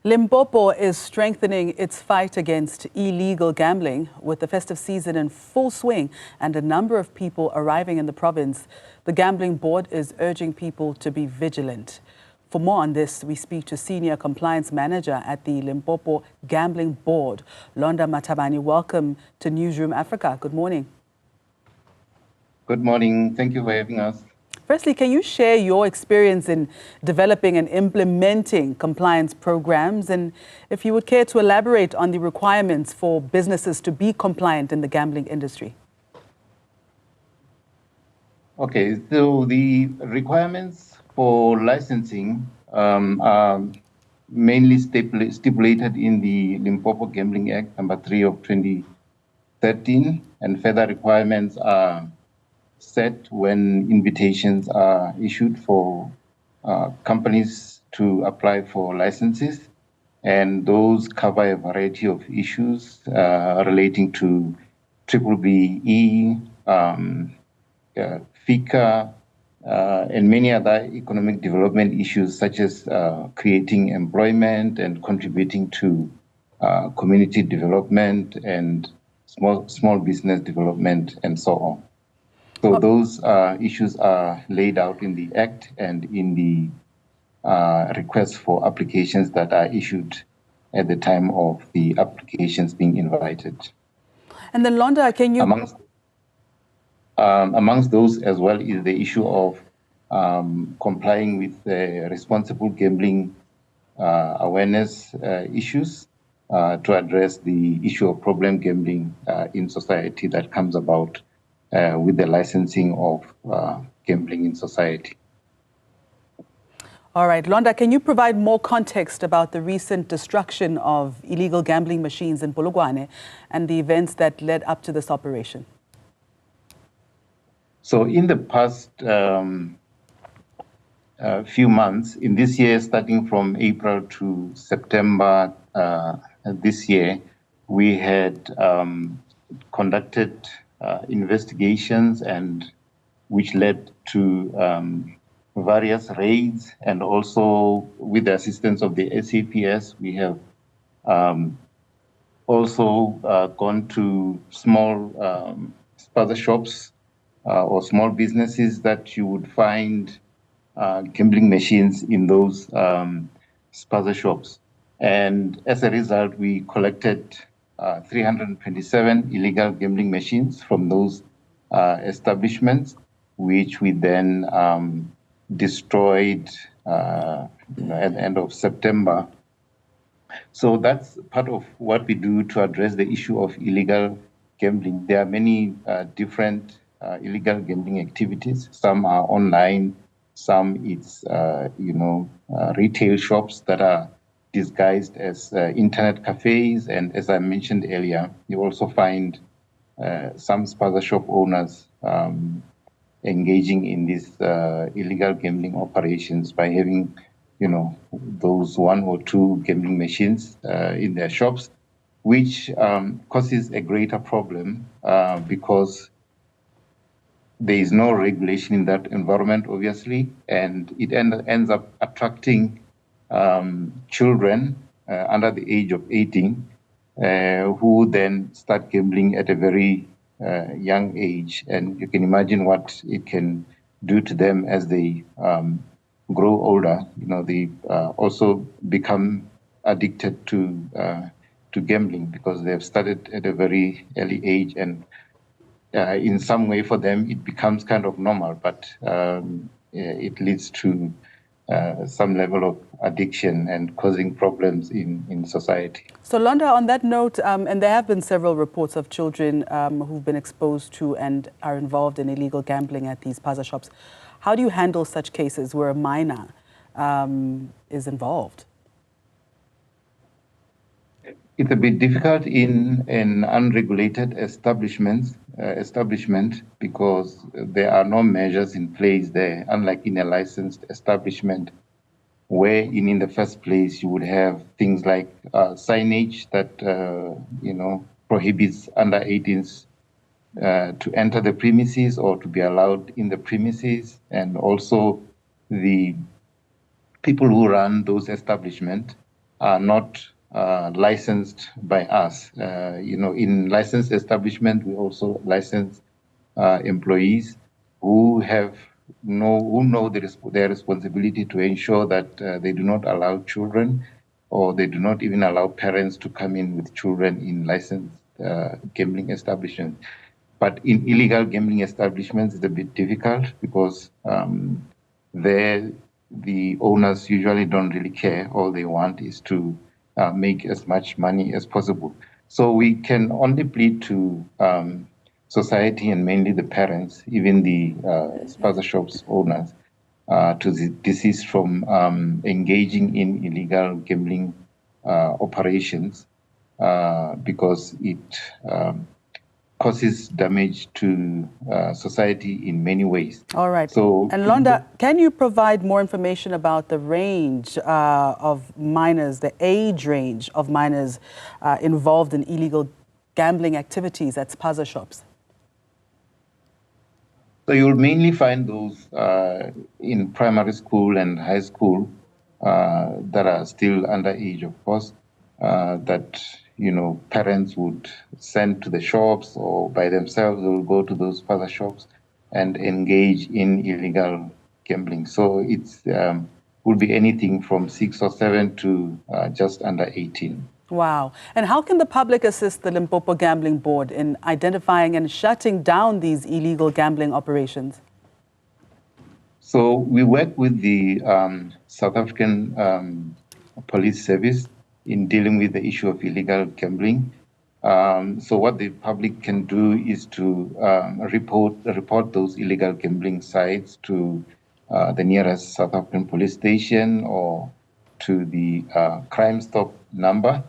Limpopo is strengthening its fight against illegal gambling with the festive season in full swing and a number of people arriving in the province. The Gambling Board is urging people to be vigilant. For more on this, we speak to Senior Compliance Manager at the Limpopo Gambling Board, Londani Mathavhane. Welcome to Newzroom Afrika. Good morning. Good morning. Thank you for having us. Firstly, can you share your experience in developing and implementing compliance programs? And if you would care to elaborate on the requirements for businesses to be compliant in the gambling industry. Okay, so the requirements for licensing are mainly stipulated in the Limpopo Gambling Act number 3 of 2013, and further requirements are set when invitations are issued for companies to apply for licenses, and those cover a variety of issues relating to BBBE, FICA, and many other economic development issues such as creating employment and contributing to community development and small business development and so on. So those issues are laid out in the Act and in the requests for applications that are issued at the time of the applications being invited. And then, Londa, can you... Amongst those as well is the issue of complying with responsible gambling awareness issues to address the issue of problem gambling in society that comes about with the licensing of gambling in society. All right, Londa, can you provide more context about the recent destruction of illegal gambling machines in Polokwane and the events that led up to this operation? So in the past few months, in this year, starting from April to September this year, we had conducted investigations, and which led to various raids, and also with the assistance of the SAPS, we have also gone to small spaza shops or small businesses that you would find gambling machines in those spaza shops. And as a result, we collected 327 illegal gambling machines from those establishments, which we then destroyed at the end of September. So that's part of what we do to address the issue of illegal gambling. There are many different illegal gambling activities. Some are online, some it's retail shops that are disguised as internet cafes, and as I mentioned earlier, you also find some spaza shop owners engaging in these illegal gambling operations by having, those 1 or 2 gambling machines in their shops, which causes a greater problem because there is no regulation in that environment, obviously, and it ends up attracting children under the age of 18 who then start gambling at a very young age, and you can imagine what it can do to them as they grow older. They also become addicted to gambling because they have started at a very early age, and in some way for them it becomes kind of normal, but it leads to some level of addiction and causing problems in society. So Londa, on that note, and there have been several reports of children who've been exposed to and are involved in illegal gambling at these spaza shops. How do you handle such cases where a minor is involved? It's a bit difficult in an unregulated establishment because there are no measures in place there, unlike in a licensed establishment, where in the first place you would have things like signage that prohibits under 18s to enter the premises or to be allowed in the premises, and also the people who run those establishments are not licensed by us. In licensed establishment, we also license employees who know their responsibility to ensure that they do not allow children, or they do not even allow parents to come in with children in licensed gambling establishments. But in illegal gambling establishments, it's a bit difficult because there the owners usually don't really care. All they want is to make as much money as possible. So we can only plead to society, and mainly the parents, even the spaza shops owners, to desist from engaging in illegal gambling operations because it causes damage to society in many ways. All right. So, and Londa, can you provide more information about the range of minors, the age range of minors involved in illegal gambling activities at spaza shops? So you'll mainly find those in primary school and high school that are still underage, of course, that parents would send to the shops, or by themselves they will go to those spaza shops and engage in illegal gambling. So it's would be anything from 6 or 7 to just under 18. Wow. And how can the public assist the Limpopo Gambling Board in identifying and shutting down these illegal gambling operations? So we work with the South African Police Service in dealing with the issue of illegal gambling. So what the public can do is to report those illegal gambling sites to the nearest South African police station, or to the Crime Stop number,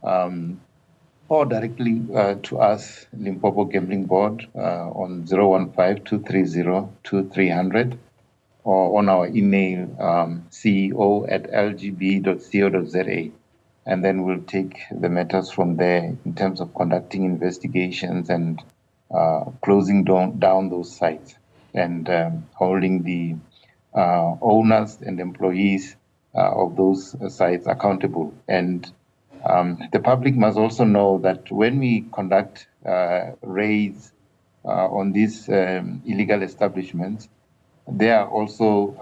or directly to us, Limpopo Gambling Board, on 015-230-2300, or on our email, ceo@lgb.co.za. And then we'll take the matters from there in terms of conducting investigations and closing down those sites, and holding the owners and employees of those sites accountable. And the public must also know that when we conduct raids on these illegal establishments, they are also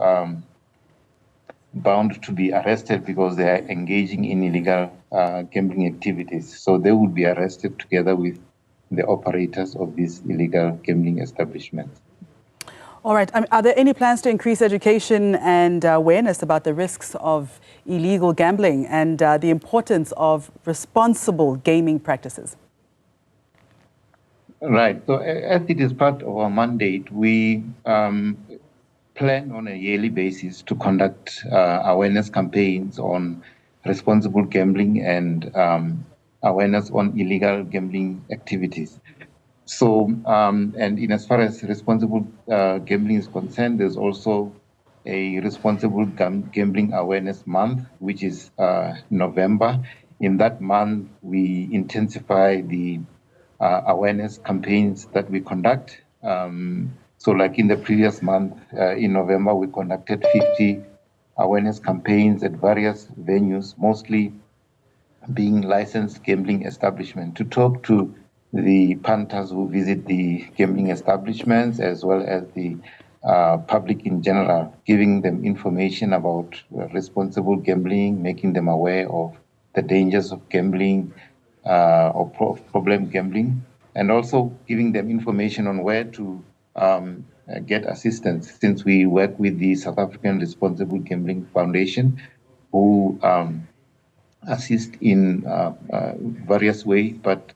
bound to be arrested because they are engaging in illegal gambling activities. So they would be arrested together with the operators of these illegal gambling establishments. All right. Are there any plans to increase education and awareness about the risks of illegal gambling and the importance of responsible gaming practices? Right. So as it is part of our mandate, we plan on a yearly basis to conduct awareness campaigns on responsible gambling and awareness on illegal gambling activities. So, and in as far as responsible gambling is concerned, there's also a responsible gambling awareness month, which is November. In that month, we intensify the awareness campaigns that we conduct. So like in the previous month, in November, we conducted 50 awareness campaigns at various venues, mostly being licensed gambling establishments, to talk to the punters who visit the gambling establishments, as well as the public in general, giving them information about responsible gambling, making them aware of the dangers of gambling or problem gambling, and also giving them information on where to get assistance, since we work with the South African Responsible Gambling Foundation, who assist in various ways, but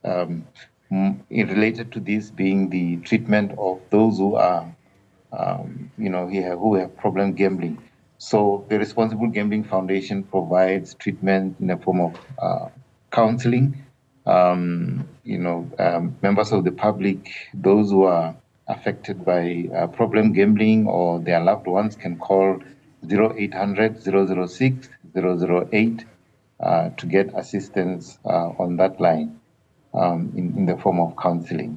related to this being the treatment of those who are, who have problem gambling. So the Responsible Gambling Foundation provides treatment in the form of counseling. Members of the public, those who are affected by problem gambling or their loved ones, can call 0800-006-008 to get assistance on that line in the form of counseling.